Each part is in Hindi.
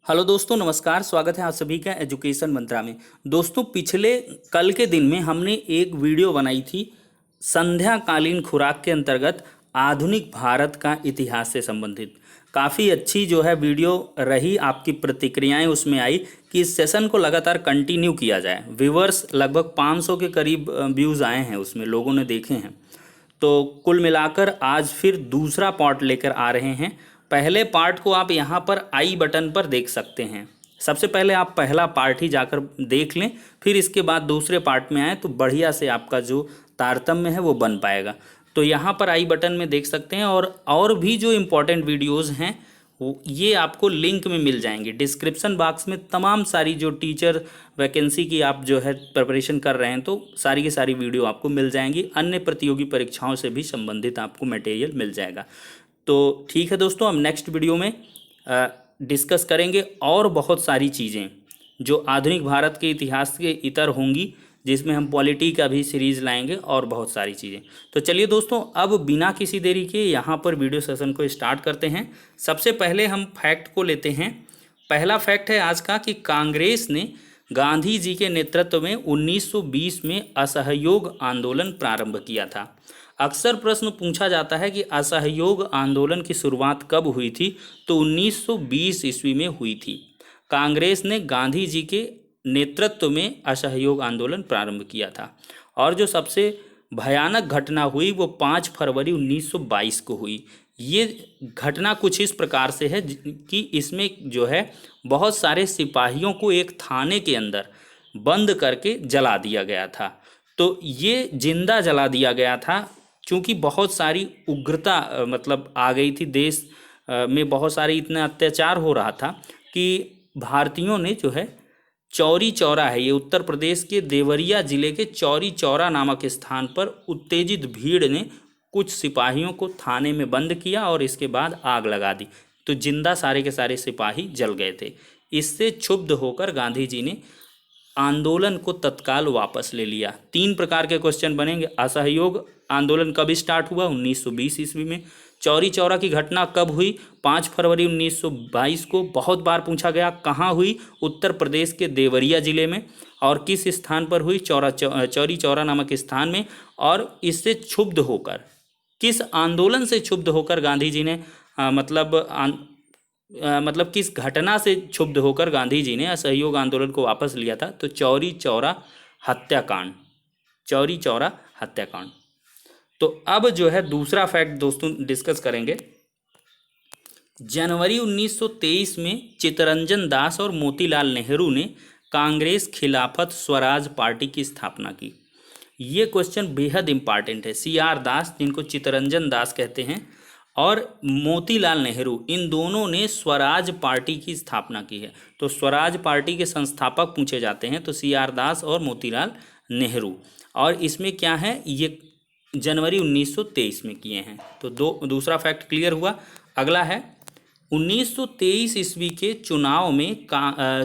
हेलो दोस्तों, नमस्कार। स्वागत है आप सभी का एजुकेशन मंत्रा में। दोस्तों, पिछले कल के दिन में हमने एक वीडियो बनाई थी संध्याकालीन खुराक के अंतर्गत आधुनिक भारत का इतिहास से संबंधित। काफ़ी अच्छी जो है वीडियो रही, आपकी प्रतिक्रियाएं उसमें आई कि इस सेशन को लगातार कंटिन्यू किया जाए। व्यूवर्स लगभग 500 के करीब व्यूज़ आए हैं, उसमें लोगों ने देखे हैं। तो कुल मिलाकर आज फिर दूसरा पार्ट लेकर आ रहे हैं। पहले पार्ट को आप यहाँ पर आई बटन पर देख सकते हैं। सबसे पहले आप पहला पार्ट ही जाकर देख लें, फिर इसके बाद दूसरे पार्ट में आए तो बढ़िया से आपका जो तारतम्य है वो बन पाएगा। तो यहाँ पर आई बटन में देख सकते हैं, और भी जो इम्पोर्टेंट वीडियोज़ हैं ये आपको लिंक में मिल जाएंगे। डिस्क्रिप्शन बॉक्स में तमाम सारी जो टीचर वैकेंसी की आप जो है प्रिपरेशन कर रहे हैं तो सारी की सारी वीडियो आपको मिल जाएंगी। अन्य प्रतियोगी परीक्षाओं से भी संबंधित आपको मटेरियल मिल जाएगा। तो ठीक है दोस्तों, हम नेक्स्ट वीडियो में डिस्कस करेंगे और बहुत सारी चीज़ें जो आधुनिक भारत के इतिहास के इतर होंगी, जिसमें हम पॉलिटी का भी सीरीज़ लाएंगे और बहुत सारी चीज़ें। तो चलिए दोस्तों, अब बिना किसी देरी के यहाँ पर वीडियो सेशन को स्टार्ट करते हैं। सबसे पहले हम फैक्ट को लेते हैं। पहला फैक्ट है आज का कि कांग्रेस ने गांधी जी के नेतृत्व में 1920 में असहयोग आंदोलन प्रारंभ किया था। अक्सर प्रश्न पूछा जाता है कि असहयोग आंदोलन की शुरुआत कब हुई थी, तो 1920 ईस्वी में हुई थी। कांग्रेस ने गांधी जी के नेतृत्व में असहयोग आंदोलन प्रारंभ किया था। और जो सबसे भयानक घटना हुई वो 5 फरवरी 1922 को हुई। ये घटना कुछ इस प्रकार से है कि इसमें जो है बहुत सारे सिपाहियों को एक थाने के अंदर बंद करके जला दिया गया था। तो ये जिंदा जला दिया गया था, क्योंकि बहुत सारी उग्रता मतलब आ गई थी देश में। बहुत सारी इतना अत्याचार हो रहा था कि भारतीयों ने जो है चौरी चौरा है, ये उत्तर प्रदेश के देवरिया जिले के चौरी चौरा नामक स्थान पर उत्तेजित भीड़ ने कुछ सिपाहियों को थाने में बंद किया और इसके बाद आग लगा दी। तो जिंदा सारे के सारे सिपाही जल गए थे। इससे क्षुब्ध होकर गांधी जी ने आंदोलन को तत्काल वापस ले लिया। 3 प्रकार के क्वेश्चन बनेंगे। असहयोग आंदोलन कब स्टार्ट हुआ? 1920 ईस्वी में। चौरी चौरा की घटना कब हुई? 5 फरवरी 1922 को। बहुत बार पूछा गया कहाँ हुई? उत्तर प्रदेश के देवरिया जिले में। और किस स्थान पर हुई? चौरी चौरा नामक स्थान में। और इससे क्षुब्ध होकर, किस आंदोलन से क्षुब्ध होकर गांधी जी ने मतलब किस घटना से क्षुब्ध होकर गांधी जी ने असहयोग आंदोलन को वापस लिया था? तो चौरी चौरा हत्याकांड। चौरी चौरा हत्याकांड। तो अब जो है दूसरा फैक्ट दोस्तों डिस्कस करेंगे। जनवरी 1923 में चित्तरंजन दास और मोतीलाल नेहरू ने कांग्रेस खिलाफत स्वराज पार्टी की स्थापना की। ये क्वेश्चन बेहद इंपॉर्टेंट है। CR दास, जिनको चित्तरंजन दास कहते हैं, और मोतीलाल नेहरू, इन दोनों ने स्वराज पार्टी की स्थापना की है। तो स्वराज पार्टी के संस्थापक पूछे जाते हैं तो CR दास और मोतीलाल नेहरू। और इसमें क्या है, ये जनवरी 1923 में किए हैं। तो दूसरा फैक्ट क्लियर हुआ। अगला है 1923 ईस्वी के चुनाव में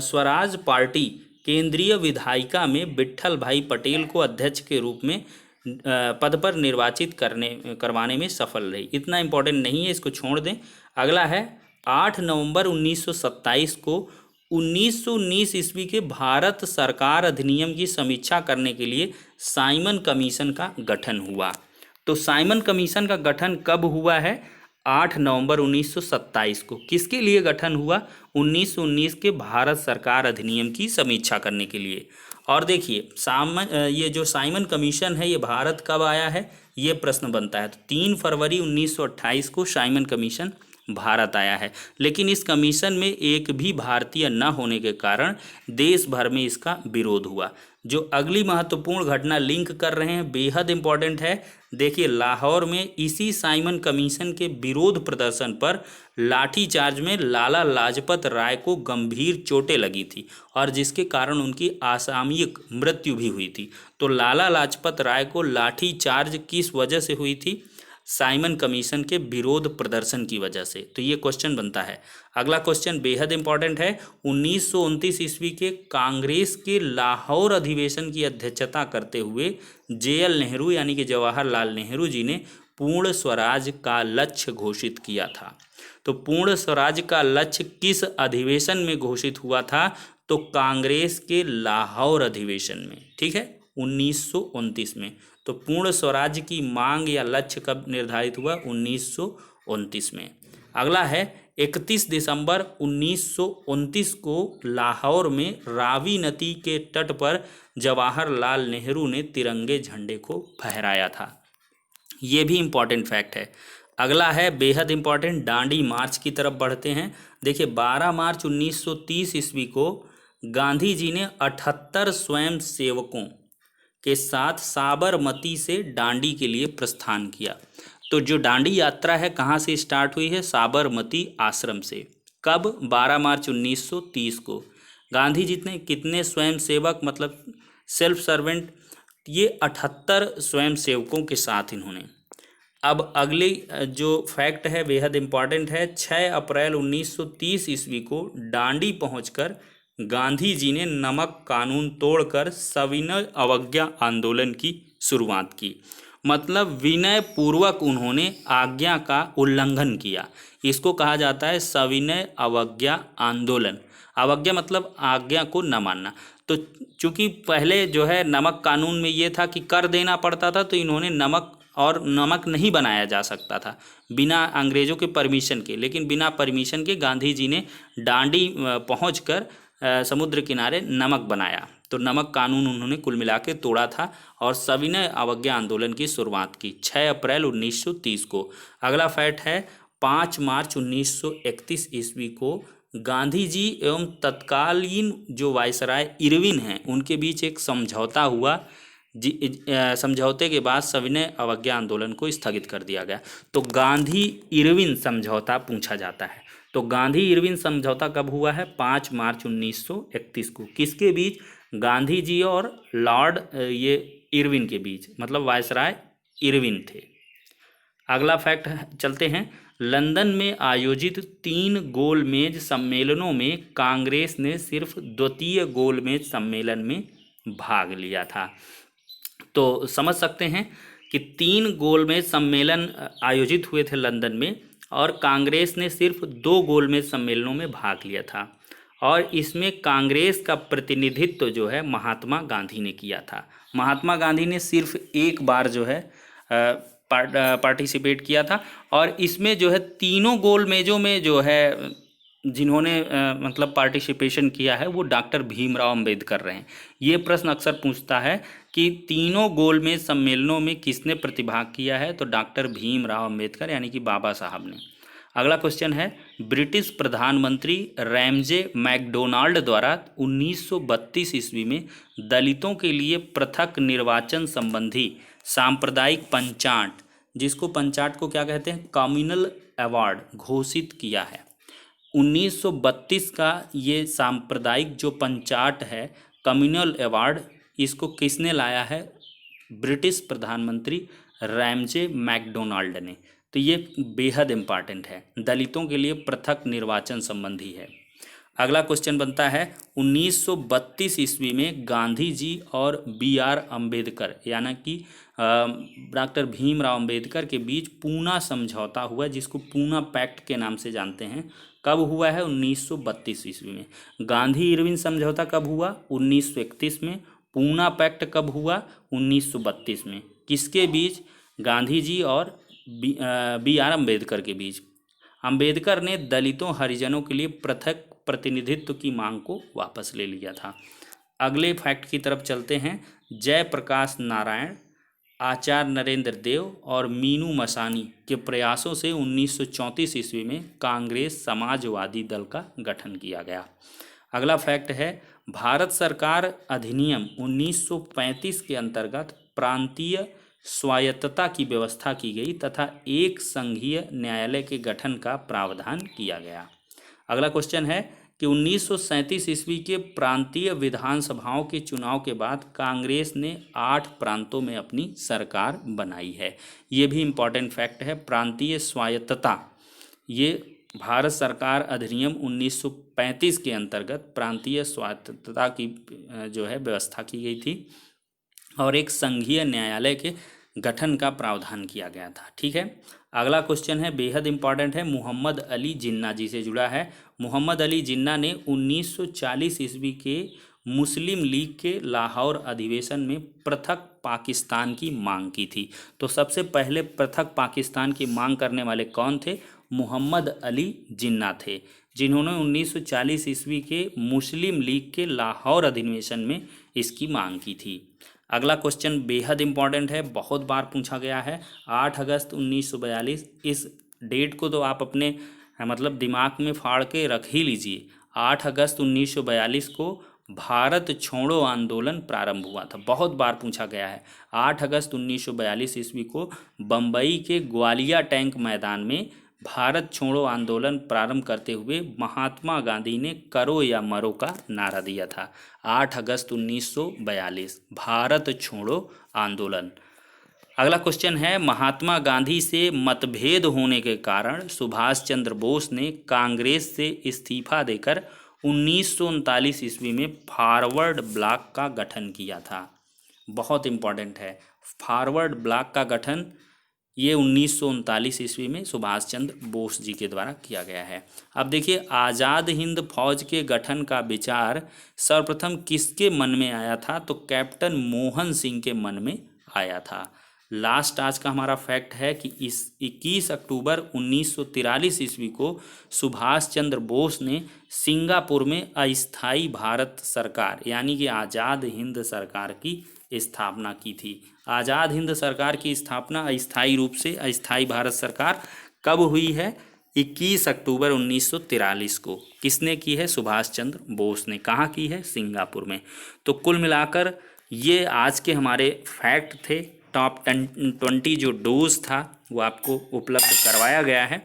स्वराज पार्टी केंद्रीय विधायिका में विट्ठल भाई पटेल को अध्यक्ष के रूप में पद पर निर्वाचित करवाने में सफल रही। इतना इम्पोर्टेंट नहीं है, इसको छोड़ दें। अगला है 8 नवंबर 1927 को 1919 ईस्वी के भारत सरकार अधिनियम की समीक्षा करने के लिए साइमन कमीशन का गठन हुआ। तो साइमन कमीशन का गठन कब हुआ है? 8 नवंबर 1927 को। किसके लिए गठन हुआ? 1919 के भारत सरकार अधिनियम की समीक्षा करने के लिए। और देखिए ये जो साइमन कमीशन है ये भारत कब आया है, ये प्रश्न बनता है। तो 3 फरवरी 1928 को साइमन कमीशन भारत आया है। लेकिन इस कमीशन में एक भी भारतीय न होने के कारण देश भर में इसका विरोध हुआ। जो अगली महत्वपूर्ण घटना लिंक कर रहे हैं, बेहद इंपॉर्टेंट है। देखिए, लाहौर में इसी साइमन कमीशन के विरोध प्रदर्शन पर लाठीचार्ज में लाला लाजपत राय को गंभीर चोटें लगी थी और जिसके कारण उनकी असामयिक मृत्यु भी हुई थी। तो लाला लाजपत राय को लाठीचार्ज किस वजह से हुई थी? साइमन कमीशन के विरोध प्रदर्शन की वजह से। तो ये क्वेश्चन बनता है। अगला क्वेश्चन बेहद इंपॉर्टेंट है। 1929 ईस्वी के कांग्रेस के लाहौर अधिवेशन की अध्यक्षता करते हुए JL नेहरू यानी कि जवाहरलाल नेहरू जी ने पूर्ण स्वराज का लक्ष्य घोषित किया था। तो पूर्ण स्वराज का लक्ष्य किस अधिवेशन में घोषित हुआ था? तो कांग्रेस के लाहौर अधिवेशन में, ठीक है, 1929 में। तो पूर्ण स्वराज की मांग या लक्ष्य कब निर्धारित हुआ? 1929 में। अगला है 31 दिसंबर 1929 को लाहौर में रावी नदी के तट पर जवाहरलाल नेहरू ने तिरंगे झंडे को फहराया था। ये भी इम्पॉर्टेंट फैक्ट है। अगला है बेहद इम्पॉर्टेंट, दांडी मार्च की तरफ बढ़ते हैं। देखिए 12 मार्च 1930 ईस्वी को गांधी जी ने 78 स्वयं सेवकों के साथ साबरमती से दांडी के लिए प्रस्थान किया। तो जो दांडी यात्रा है कहाँ से स्टार्ट हुई है? साबरमती आश्रम से। कब? 12 मार्च 1930 को। गांधी जी ने कितने स्वयं सेवक मतलब सेल्फ सर्वेंट? ये 78 स्वयं सेवकों के साथ इन्होंने। अब अगली जो फैक्ट है बेहद इम्पॉर्टेंट है। 6 अप्रैल 1930 ईस्वी को दांडी पहुंचकर गांधी जी ने नमक कानून तोड़कर सविनय अवज्ञा आंदोलन की शुरुआत की। मतलब विनय पूर्वक उन्होंने आज्ञा का उल्लंघन किया। इसको कहा जाता है सविनय अवज्ञा आंदोलन। अवज्ञा मतलब आज्ञा को न मानना। तो चूंकि पहले जो है नमक कानून में ये था कि कर देना पड़ता था, तो इन्होंने नमक नहीं बनाया जा सकता था बिना अंग्रेज़ों के परमिशन के, लेकिन बिना परमिशन के गांधी जी ने दांडी पहुंचकर समुद्र किनारे नमक बनाया। तो नमक कानून उन्होंने कुल मिला के तोड़ा था और सविनय अवज्ञा आंदोलन की शुरुआत की 6 अप्रैल 1930 को। अगला फैक्ट है 5 मार्च 1931 ईस्वी को गांधी जी एवं तत्कालीन जो वायसराय इरविन हैं उनके बीच एक समझौता हुआ। समझौते के बाद सविनय अवज्ञा आंदोलन को स्थगित कर दिया गया। तो गांधी इरविन समझौता पूछा जाता है। तो गांधी इरविन समझौता कब हुआ है? 5 मार्च 1931 को। किसके बीच? गांधी जी और लॉर्ड ये इरविन के बीच, मतलब वायसराय इरविन थे। अगला फैक्ट चलते हैं। लंदन में आयोजित 3 गोलमेज सम्मेलनों में कांग्रेस ने सिर्फ द्वितीय गोलमेज सम्मेलन में भाग लिया था। तो समझ सकते हैं कि 3 गोलमेज सम्मेलन आयोजित हुए थे लंदन में और कांग्रेस ने सिर्फ 2 गोलमेज सम्मेलनों में भाग लिया था। और इसमें कांग्रेस का प्रतिनिधित्व जो है महात्मा गांधी ने किया था। महात्मा गांधी ने सिर्फ एक बार जो है पार्टिसिपेट किया था। और इसमें जो है तीनों गोलमेजों में जो है जिन्होंने मतलब पार्टिसिपेशन किया है वो डॉक्टर भीमराव अंबेडकर रहे हैं। ये प्रश्न अक्सर पूछता है कि तीनों गोलमेज सम्मेलनों में किसने प्रतिभाग किया है? तो डॉक्टर भीमराव अंबेडकर यानी कि बाबा साहब ने। अगला क्वेश्चन है ब्रिटिश प्रधानमंत्री रैमजे मैकडोनाल्ड द्वारा 1932 ईस्वी में दलितों के लिए पृथक निर्वाचन संबंधी सांप्रदायिक पंचाट, जिसको पंचाट को क्या कहते हैं? कम्युनल अवार्ड घोषित किया है। 1932 का ये सांप्रदायिक जो पंचाट है कम्युनल अवार्ड, इसको किसने लाया है? ब्रिटिश प्रधानमंत्री रैमजे मैकडोनाल्ड ने। तो ये बेहद इम्पॉर्टेंट है, दलितों के लिए पृथक निर्वाचन संबंधी है। अगला क्वेश्चन बनता है 1932 ईस्वी में गांधी जी और BR अम्बेडकर यानी कि डॉक्टर भीमराव अम्बेडकर के बीच पूना समझौता हुआ, जिसको पूना पैक्ट के नाम से जानते हैं। कब हुआ है? 1932 ईस्वी में। गांधी इरविन समझौता कब हुआ? 1931 में। पूना पैक्ट कब हुआ? 1932 में। किसके बीच? गांधी जी और BR अम्बेडकर के बीच। अम्बेडकर ने दलितों हरिजनों के लिए पृथक प्रतिनिधित्व की मांग को वापस ले लिया था। अगले फैक्ट की तरफ चलते हैं। जयप्रकाश नारायण, आचार्य नरेंद्र देव और मीनू मसानी के प्रयासों से 1934 ईस्वी में कांग्रेस समाजवादी दल का गठन किया गया। अगला फैक्ट है भारत सरकार अधिनियम 1935 के अंतर्गत प्रांतीय स्वायत्तता की व्यवस्था की गई तथा एक संघीय न्यायालय के गठन का प्रावधान किया गया। अगला क्वेश्चन है कि 1937 ईस्वी के प्रांतीय विधानसभाओं के चुनाव के बाद कांग्रेस ने 8 प्रांतों में अपनी सरकार बनाई है। ये भी इम्पॉर्टेंट फैक्ट है। प्रांतीय स्वायत्तता, ये भारत सरकार अधिनियम 1935 के अंतर्गत प्रांतीय स्वायत्तता की जो है व्यवस्था की गई थी और एक संघीय न्यायालय के गठन का प्रावधान किया गया था। ठीक है, अगला क्वेश्चन है बेहद इंपॉर्टेंट है, मोहम्मद अली जिन्ना जी से जुड़ा है। मोहम्मद अली जिन्ना ने 1940 ईस्वी के मुस्लिम लीग के लाहौर अधिवेशन में पृथक पाकिस्तान की मांग की थी। तो सबसे पहले पृथक पाकिस्तान की मांग करने वाले कौन थे? मोहम्मद अली जिन्ना थे, जिन्होंने 1940 ईस्वी के मुस्लिम लीग के लाहौर अधिवेशन में इसकी मांग की थी। अगला क्वेश्चन बेहद इंपॉर्टेंट है, बहुत बार पूछा गया है। 8 अगस्त 1942, इस डेट को तो आप अपने मतलब दिमाग में फाड़ के रख ही लीजिए। 8 अगस्त 1942 को भारत छोड़ो आंदोलन प्रारंभ हुआ था, बहुत बार पूछा गया है। 8 अगस्त 1942 ईस्वी को बम्बई के ग्वालिया टैंक मैदान में भारत छोड़ो आंदोलन प्रारंभ करते हुए महात्मा गांधी ने करो या मरो का नारा दिया था। 8 अगस्त 1942 भारत छोड़ो आंदोलन। अगला क्वेश्चन है, महात्मा गांधी से मतभेद होने के कारण सुभाष चंद्र बोस ने कांग्रेस से इस्तीफा देकर 1939 ईस्वी में फॉरवर्ड ब्लॉक का गठन किया था। बहुत इंपॉर्टेंट है, फॉरवर्ड ब्लॉक का गठन ये 1939 ईस्वी में सुभाष चंद्र बोस जी के द्वारा किया गया है। अब देखिए, आज़ाद हिंद फौज के गठन का विचार सर्वप्रथम किसके मन में आया था? तो कैप्टन मोहन सिंह के मन में आया था। लास्ट आज का हमारा फैक्ट है कि इस 21 अक्टूबर 1943 ईस्वी को सुभाष चंद्र बोस ने सिंगापुर में अस्थाई भारत सरकार यानी कि आज़ाद हिंद सरकार की स्थापना की थी। आज़ाद हिंद सरकार की स्थापना अस्थाई रूप से अस्थाई भारत सरकार कब हुई है? 21 अक्टूबर 1943 को। किसने की है? सुभाष चंद्र बोस ने। कहाँ की है? सिंगापुर में। तो कुल मिलाकर ये आज के हमारे फैक्ट थे। टॉप 20 जो डोज था वो आपको उपलब्ध करवाया गया है।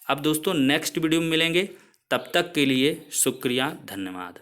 अब दोस्तों नेक्स्ट वीडियो में मिलेंगे, तब तक के लिए शुक्रिया, धन्यवाद।